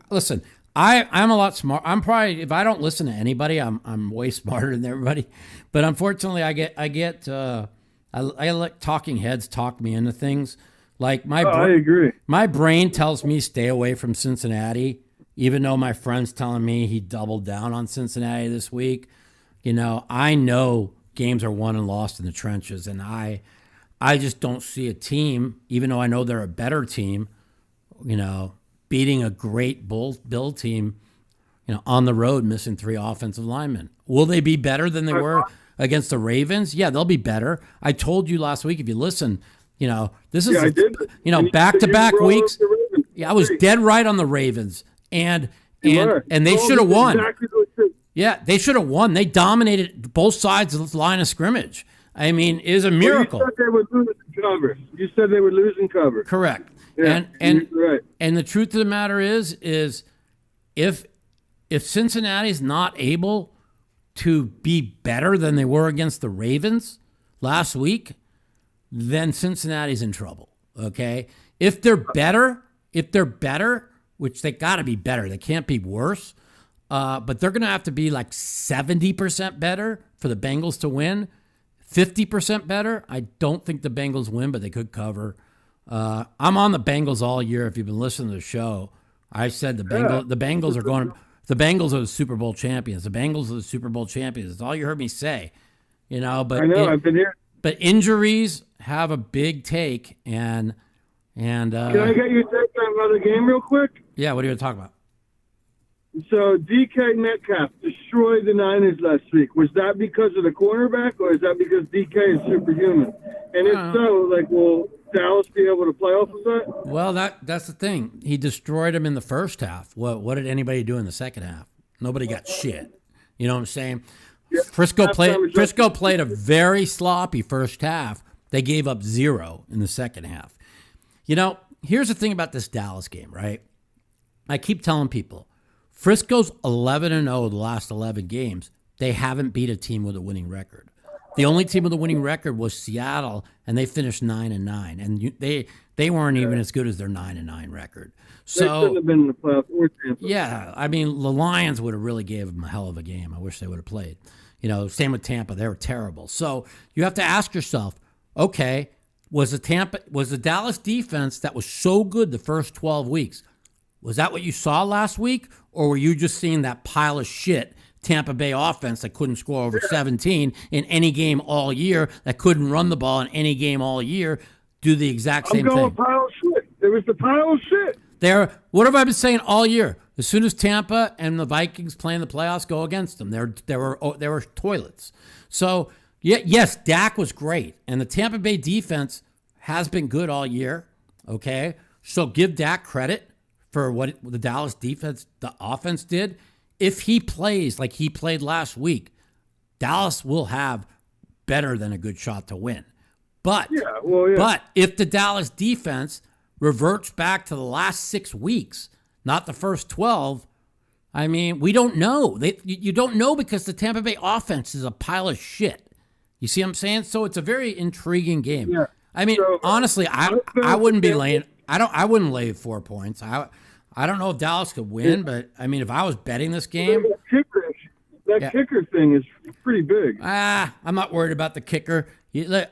listen. I'm a lot smart. I'm probably, if I don't listen to anybody, I'm way smarter than everybody. But unfortunately, I let talking heads talk me into things. Like I agree. My brain tells me stay away from Cincinnati, even though my friend's telling me he doubled down on Cincinnati this week. I know games are won and lost in the trenches, and I just don't see a team, even though I know they're a better team, beating a great Bill team, on the road, missing 3 offensive linemen. Will they be better than they were against the Ravens? Yeah, they'll be better. I told you last week, if you listen, this is, I did. back-to-back weeks. Yeah, I was dead right on the Ravens. And they should have won. Exactly what you said. Yeah, they should have won. They dominated both sides of the line of scrimmage. I mean, it is a miracle. You said they would lose in cover. You said they would lose in cover. Correct. Yeah, and right. And the truth of the matter is if Cincinnati's not able to be better than they were against the Ravens last week, then Cincinnati's in trouble. Okay? If they're better, which they got to be better, they can't be worse. But they're going to have to be like 70% better for the Bengals to win. 50% better. I don't think the Bengals win, but they could cover. I'm on the Bengals all year. If you've been listening to the show, I said the Bengals are going. The Bengals are the Super Bowl champions. The Bengals are the Super Bowl champions. That's all you heard me say. But I know I've been here. But injuries have a big take, and Can I get your take on another game real quick? Yeah, what are you going to talk about? So DK Metcalf destroyed the Niners last week. Was that because of the cornerback, or is that because DK is superhuman? And if so, will Dallas be able to play off of that? Well, that's the thing. He destroyed him in the first half. What did anybody do in the second half? Nobody got shit. You know what I'm saying? Yeah, Frisco played a very sloppy first half. They gave up 0 in the second half. Here's the thing about this Dallas game, right? I keep telling people, Frisco's 11-0 the last 11 games. They haven't beat a team with a winning record. The only team with a winning record was Seattle, and they finished 9-9. And they weren't even as good as their 9-9 record. So they shouldn't have been in the playoffs or Tampa. Yeah, I mean, the Lions would have really gave them a hell of a game. I wish they would have played. Same with Tampa. They were terrible. So you have to ask yourself, okay, was the Dallas defense that was so good the first 12 weeks, was that what you saw last week? Or were you just seeing that pile of shit Tampa Bay offense that couldn't score over 17 in any game all year, that couldn't run the ball in any game all year, do the exact same thing? Pile of shit. It was the pile of shit. What have I been saying all year? As soon as Tampa and the Vikings play in the playoffs, go against them. They were toilets. So, yes, Dak was great. And the Tampa Bay defense has been good all year. Okay? So give Dak credit for what the Dallas defense, the offense did. If he plays like he played last week, Dallas will have better than a good shot to win. But if the Dallas defense reverts back to the last 6 weeks, not the first 12, I mean, we don't know. You don't know because the Tampa Bay offense is a pile of shit. You see what I'm saying? So it's a very intriguing game. Yeah. I mean, honestly, I wouldn't be laying. I wouldn't lay 4 points. I don't know if Dallas could win, but I mean, if I was betting this game, that kicker thing is pretty big. I'm not worried about the kicker.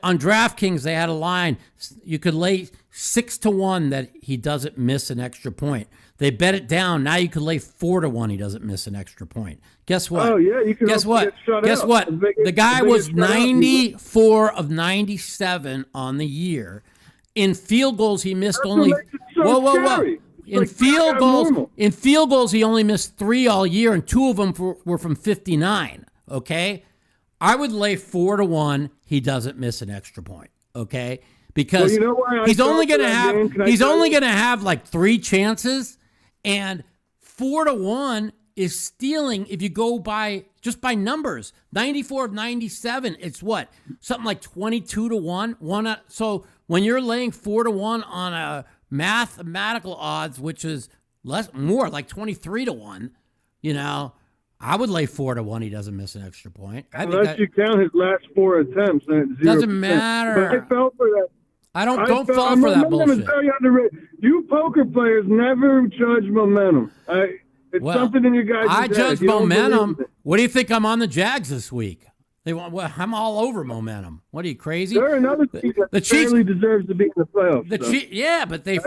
On DraftKings, they had a line. You could lay 6-1 that he doesn't miss an extra point. They bet it down. Now you could lay 4-1 he doesn't miss an extra point. Guess what? Oh yeah, you can. Guess what? Guess what? The guy was 94 of 97 on the year. In field goals, he missed only. Whoa. In field goals, he only missed 3 all year, and 2 of them were from 59. Okay, I would lay 4-1. He doesn't miss an extra point. Okay, because he's only going to have like 3 chances, and 4-1 is stealing. If you go by numbers, 94 of 97, it's what, something like 22-1. So when you're laying 4-1 on a mathematical odds, which is more like 23-1, I would lay 4-1. He doesn't miss an extra point. I think Unless you count his last 4 attempts, then it's 0%. Doesn't matter. But I fell for that. don't fall for that bullshit. Very underrated. You poker players never judge momentum. It's something in your guys' I head. judge You don't momentum. believe it. What do you think I'm on the Jags this week? I'm all over momentum. What are you, crazy? They're another team that the Chiefs barely deserves to be in the playoffs. But they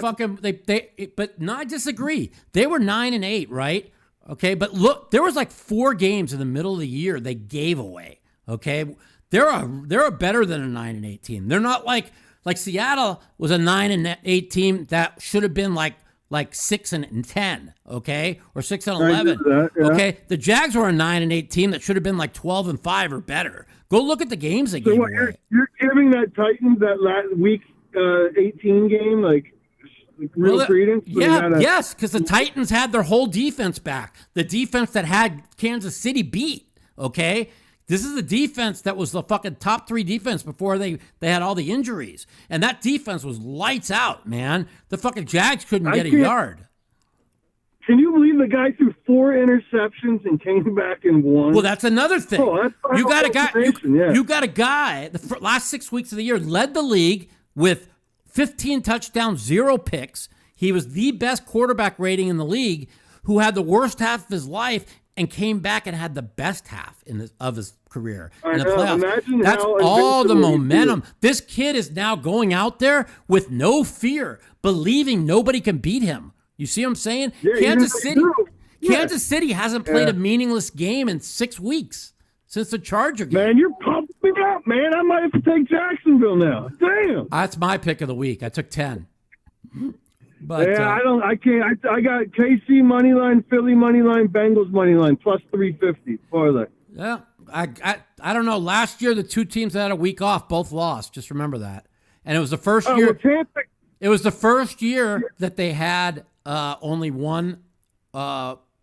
but no, I disagree. They were 9-8, right? Okay, but look, there was like 4 games in the middle of the year they gave away. Okay, they're better than a 9-8 team. They're not like Seattle was a 9-8 team that should have been like 6-10, okay, or 6-11. Yeah. Okay, the Jags were a 9-8 team that should have been like 12-5 or better. Go look at the games they gave away. You're giving that Titans that last week 18 game like real credence? Yes, because the Titans had their whole defense back. The defense that had Kansas City beat, okay? This is the defense that was the fucking top 3 defense before they had all the injuries. And that defense was lights out, man. The fucking Jags couldn't get a yard. Can you believe the guy threw 4 interceptions and came back and won? Well, that's another thing. You got a guy. Yeah. You got a guy. The last 6 weeks of the year led the league with 15 touchdowns, 0 picks. He was the best quarterback rating in the league, who had the worst half of his life and came back and had the best half of his career in the playoffs. That's all the momentum. This kid is now going out there with no fear, believing nobody can beat him. You see what I'm saying? Yeah, Kansas City hasn't played a meaningless game in 6 weeks since the Charger game. Man, you're pumping me up, man. I might have to take Jacksonville now. Damn. That's my pick of the week. I took 10. But I can't. I got KC money line, Philly money line, Bengals money line plus 350 parlay. Yeah, I don't know. Last year, the 2 teams that had a week off both lost. Just remember that. And it was the first year. It was the first year that they had only one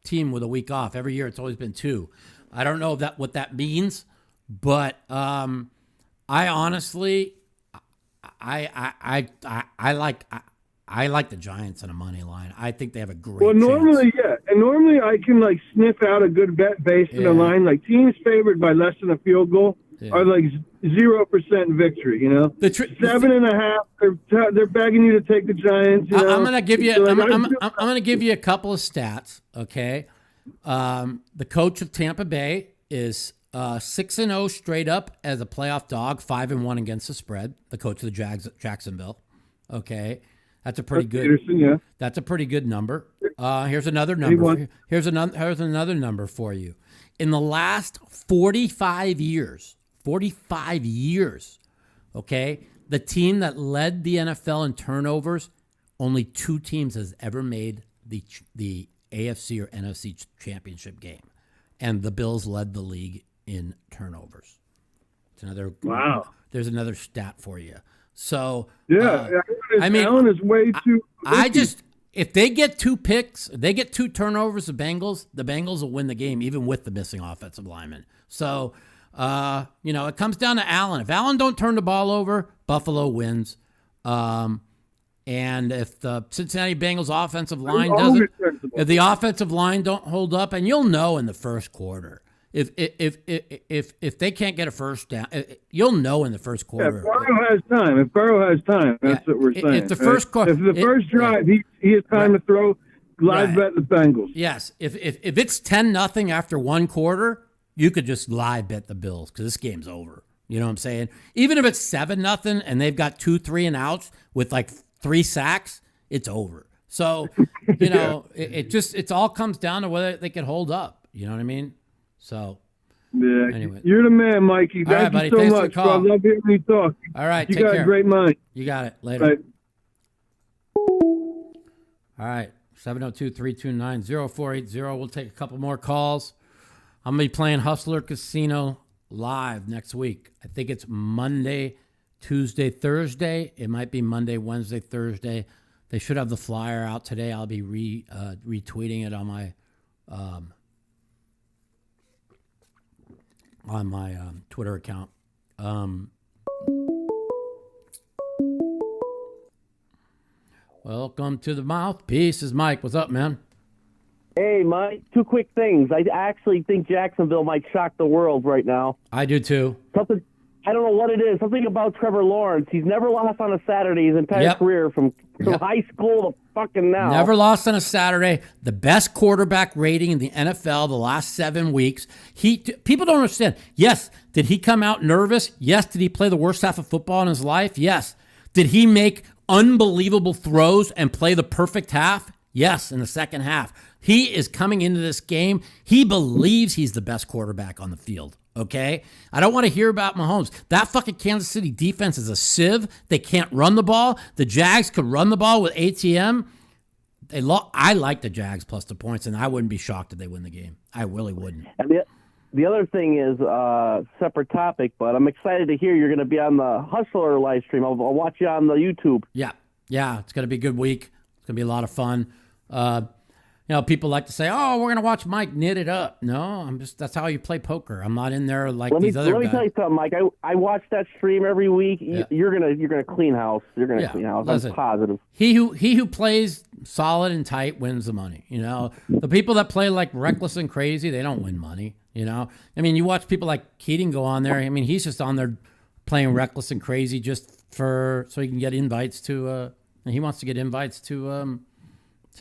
team with a week off. Every year, it's always been 2. I don't know what that means, but I honestly, I like the Giants on a money line. I think they have a great chance. Normally, yeah. And normally I can, sniff out a good bet based on the line. Teams favored by less than a field goal are, 0% victory, you know? 7.5, they're begging you to take the Giants. I'm going to give you I'm going to give you a couple of stats, okay? The coach of Tampa Bay is 6-0 straight up as a playoff dog, 5-1 against the spread. The coach of the Jacksonville, okay? That's a pretty good. Peterson, yeah. That's a pretty good number. Here's another number. Here's another number for you. In the last 45 years, okay, the team that led the NFL in turnovers, only 2 teams has ever made the AFC or NFC championship game, and the Bills led the league in turnovers. It's another. Wow. There's another stat for you. So Allen is way too. If they get 2 picks, they get 2 turnovers. The Bengals will win the game, even with the missing offensive lineman. So, it comes down to Allen. If Allen don't turn the ball over, Buffalo wins. And if the Cincinnati Bengals offensive line if the offensive line don't hold up, and you'll know in the first quarter. If they can't get a first down, you'll know in the first quarter. If Burrow has time, that's what we're saying. If the first drive, he has time to throw. Live bet the Bengals. Yes, if it's 10-0 after 1 quarter, you could just live bet the Bills because this game's over. You know what I'm saying? Even if it's 7-0 and they've got 2 3-and-outs with 3 sacks, it's over. So it all comes down to whether they can hold up. You know what I mean? So, anyway. You're the man, Mikey. Thank you so Thanks much. I love hearing you talk. All right, you take got care. a great mind. You got it. Later. Right. All right, 702-329-0480. We'll take a couple more calls. I'm going to be playing Hustler Casino live next week. I think it's Monday, Tuesday, Thursday. It might be Monday, Wednesday, Thursday. They should have the flyer out today. I'll be retweeting it on my Twitter account. Welcome to the Mouthpiece. This is Mike. What's up, man? Hey, Mike, two quick things. I actually think Jacksonville might shock the world right now. I do too. Something, I don't know what it is. Something about Trevor Lawrence. He's never lost on a Saturday his entire Yep. career from Yep. high school to fucking now. Never lost on a Saturday. The best quarterback rating in the NFL the last 7 weeks. People don't understand. Yes, did he come out nervous? Yes. Did he play the worst half of football in his life? Yes. Did he make unbelievable throws and play the perfect half? Yes, in the second half. He is coming into this game. He believes he's the best quarterback on the field. Okay? I don't want to hear about Mahomes. That fucking Kansas City defense is a sieve. They can't run the ball. The Jags could run the ball with ATM. I like the Jags plus the points, and I wouldn't be shocked if they win the game. I really wouldn't. And the other thing is separate topic, but I'm excited to hear you're going to be on the Hustler live stream. I'll watch you on the YouTube. Yeah. It's going to be a good week. It's going to be a lot of fun. People like to say, "Oh, we're going to watch Mike knit it up." No, that's how you play poker. I'm not in there like these other guys. Let me tell you something, Mike. I watch that stream every week. Yeah. You're gonna clean house. You're gonna clean house. Listen, I'm positive. He who plays solid and tight wins the money. The people that play like reckless and crazy, they don't win money. I mean, you watch people like Keating go on there. I mean, he's just on there playing reckless and crazy just so he can get invites to. And he wants to get invites to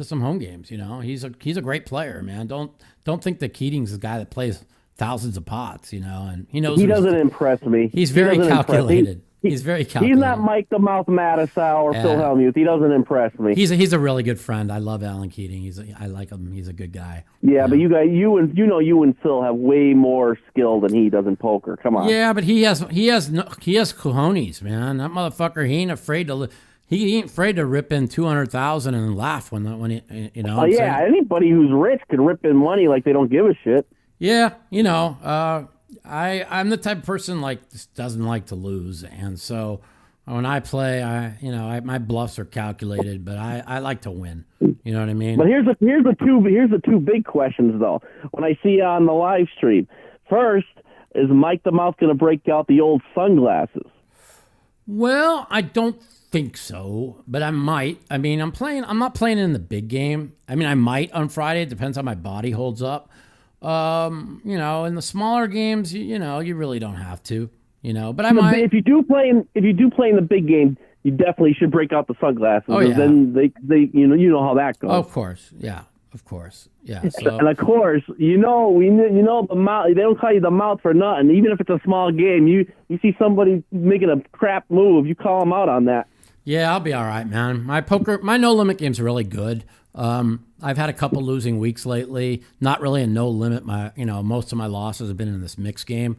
some home games. He's a great player, man. Don't think that Keating's the guy that plays thousands of pots. And he knows he doesn't impress me. He's very calculated. He's very calculated. He's not Mike the Mouth Mattisau or Phil Hellmuth. He doesn't impress me. He's a really good friend. I love Alan Keating. I like him. He's a good guy. Yeah, but you and Phil have way more skill than he does in poker. Come on. Yeah, but he has cojones, man. That motherfucker. He ain't afraid to. He ain't afraid to rip in 200,000 and laugh when he. Oh yeah, anybody who's rich can rip in money like they don't give a shit. Yeah, I'm the type of person like just doesn't like to lose, and so when I play, my bluffs are calculated, but I like to win. You know what I mean? But here's the two big questions though. When I see you on the live stream, first, is Mike the Mouth going to break out the old sunglasses? Well, I don't think so, but I might. I mean, I'm not playing in the big game. I mean, I might on Friday. It depends how my body holds up. In the smaller games, you really don't have to. But I might. If you do play in the big game, you definitely should break out the sunglasses. Oh yeah. Then they you know how that goes. Of course, yeah. So. And of course, the mouth. They don't call you the Mouth for nothing. Even if it's a small game, you see somebody making a crap move, you call them out on that. Yeah, I'll be all right, man. My no limit game's really good. I've had a couple losing weeks lately. Not really a no limit. Most of my losses have been in this mixed game.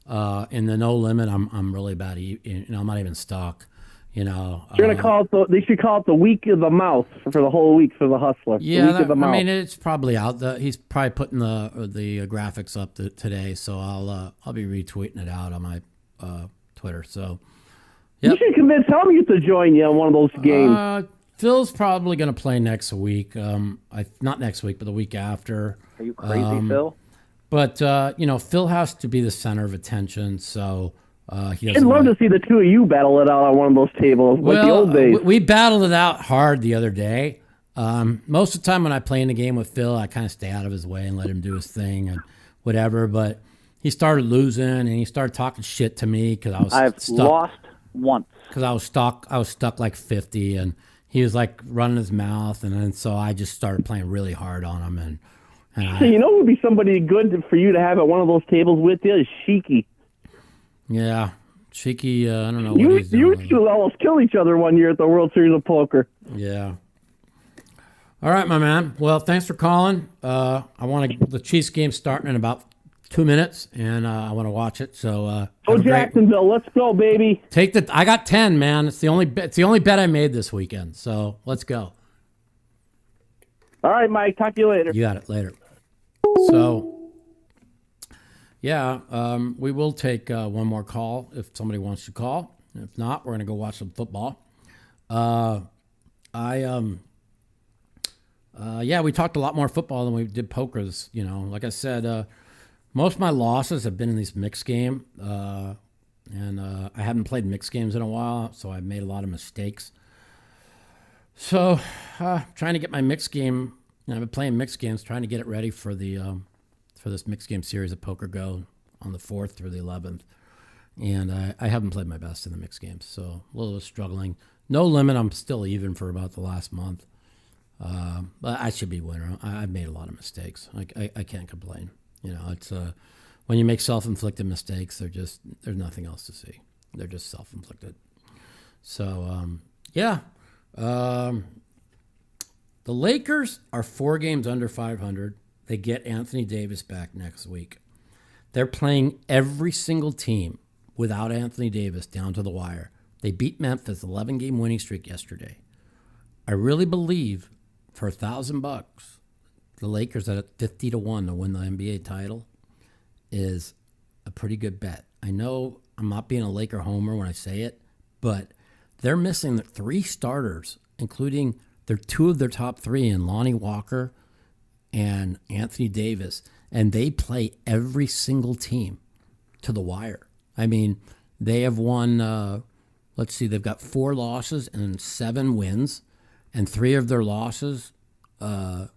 In the no limit, I'm really bad. I'm not even stuck. You're gonna call it they should call it the week of the Mouth for the whole week for the Hustler. Yeah, the week of the Mouth. I mean it's probably out. He's probably putting the graphics up today, so I'll be retweeting it out on my Twitter. So. Yep. You should convince Helmuth to join you on one of those games. Phil's probably going to play next week. Not next week, but the week after. Are you crazy, Phil? But, Phil has to be the center of attention, so he doesn't. I'd love to see the two of you battle it out on one of those tables, like the old days. We battled it out hard the other day. Most of the time when I play in the game with Phil, I kind of stay out of his way and let him do his thing and whatever. But he started losing, and he started talking shit to me because I've stuck. lost once because I was stuck like 50, and he was like running his mouth, and then so I just started playing really hard on him. And so who would be somebody good for you to have at one of those tables with you is Sheiky. Yeah, Sheiky. I don't know what he's doing. You two almost killed each other one year at the World Series of Poker. Yeah. All right, my man. Well, thanks for calling. The Chiefs game's starting in about 2 minutes, and I want to watch it. So, Jacksonville, let's go, baby. I got 10, man. It's the only bet I made this weekend. So let's go. All right, Mike. Talk to you later. You got it later. So, yeah, we will take one more call if somebody wants to call. If not, we're gonna go watch some football. We talked a lot more football than we did pokers. Like I said. Most of my losses have been in this mixed game, and I haven't played mixed games in a while, so I've made a lot of mistakes. So, trying to get my mixed game I've been playing mixed games, trying to get it ready for the for this mixed game series at Poker Go on the 4th through the 11th. And I haven't played my best in the mixed games, so a little struggling. No limit, I'm still even for about the last month. But I should be winner. I've made a lot of mistakes. I can't complain. You know, it's when you make self-inflicted mistakes, there's nothing else to see. They're just self-inflicted. So, yeah. The Lakers are 4 games under 500. They get Anthony Davis back next week. They're playing every single team without Anthony Davis down to the wire. They beat Memphis 11-game winning streak yesterday. I really believe for $1,000, the Lakers at 50-1 to win the NBA title is a pretty good bet. I know I'm not being a Laker homer when I say it, but they're missing 3 starters, including their 2 of their top 3 in Lonnie Walker and Anthony Davis, and they play every single team to the wire. I mean, they have won, let's see, they've got 4 losses and 7 wins, and 3 of their losses, or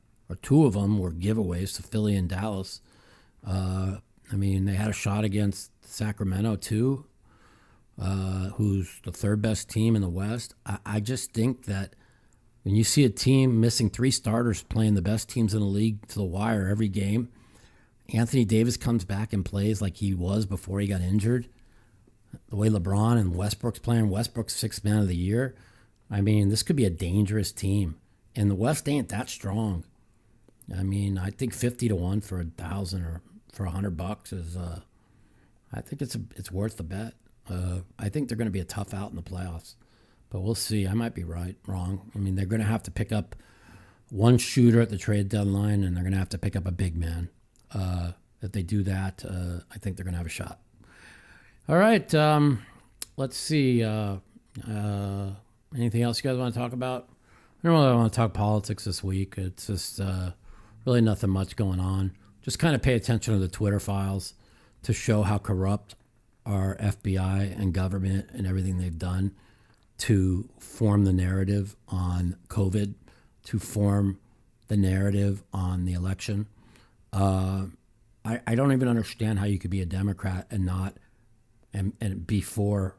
2 of them were giveaways to Philly and Dallas. I mean, they had a shot against Sacramento too, who's the 3rd best team in the West. I just think that when you see a team missing 3 starters playing the best teams in the league to the wire every game, Anthony Davis comes back and plays like he was before he got injured. The way LeBron and Westbrook's playing, Westbrook's 6th man of the year. I mean, this could be a dangerous team. And the West ain't that strong. I mean, I think 50-1 for 1,000 or for $100 is, I think it's worth the bet. I think they're going to be a tough out in the playoffs. But we'll see. I might be wrong. I mean, they're going to have to pick up one shooter at the trade deadline, and they're going to have to pick up a big man. If they do that, I think they're going to have a shot. All right. Let's see. Anything else you guys want to talk about? I don't really want to talk politics this week. It's just really nothing much going on. Just kind of pay attention to the Twitter files to show how corrupt our FBI and government and everything they've done to form the narrative on COVID, to form the narrative on the election. I don't even understand how you could be a Democrat and not and be for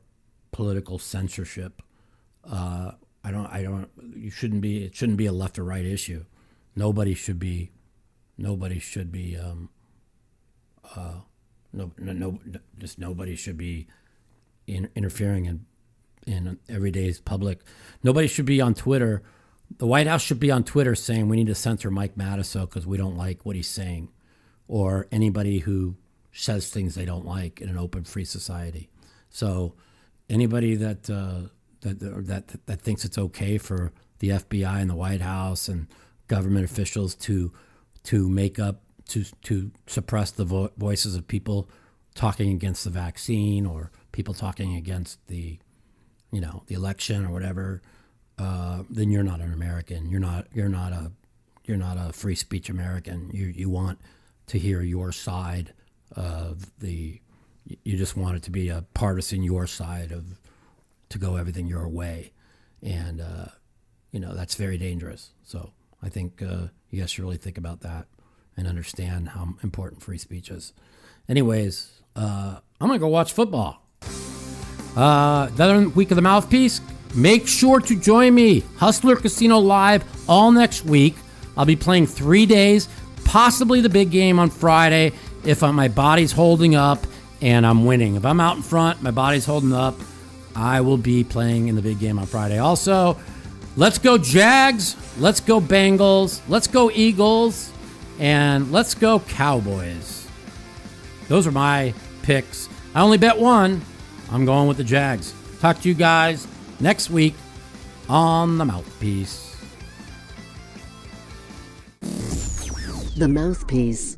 political censorship. It shouldn't be a left or right issue. Nobody should be nobody should be interfering in everyday's public. Nobody should be on Twitter. The White House should be on Twitter saying we need to censor Mike Matisow because we don't like what he's saying, or anybody who says things they don't like in an open, free society. So anybody that thinks it's okay for the FBI and the White House and government officials to suppress the voices of people talking against the vaccine or people talking against the election or whatever, then you're not an American. You're not a free speech American. You want to hear your side of the. You just want it to be a partisan your side to go everything your way, and that's very dangerous. So I think you guys should really think about that and understand how important free speech is. Anyways, I'm gonna go watch football. The other week of the Mouthpiece. Make sure to join me, Hustler Casino Live, all next week. I'll be playing 3 days, possibly the big game on Friday if my body's holding up and I'm winning. If I'm out in front, my body's holding up, I will be playing in the big game on Friday. Also, let's go Jags, let's go Bengals, let's go Eagles, and let's go Cowboys. Those are my picks. I only bet one. I'm going with the Jags. Talk to you guys next week on The Mouthpiece. The Mouthpiece.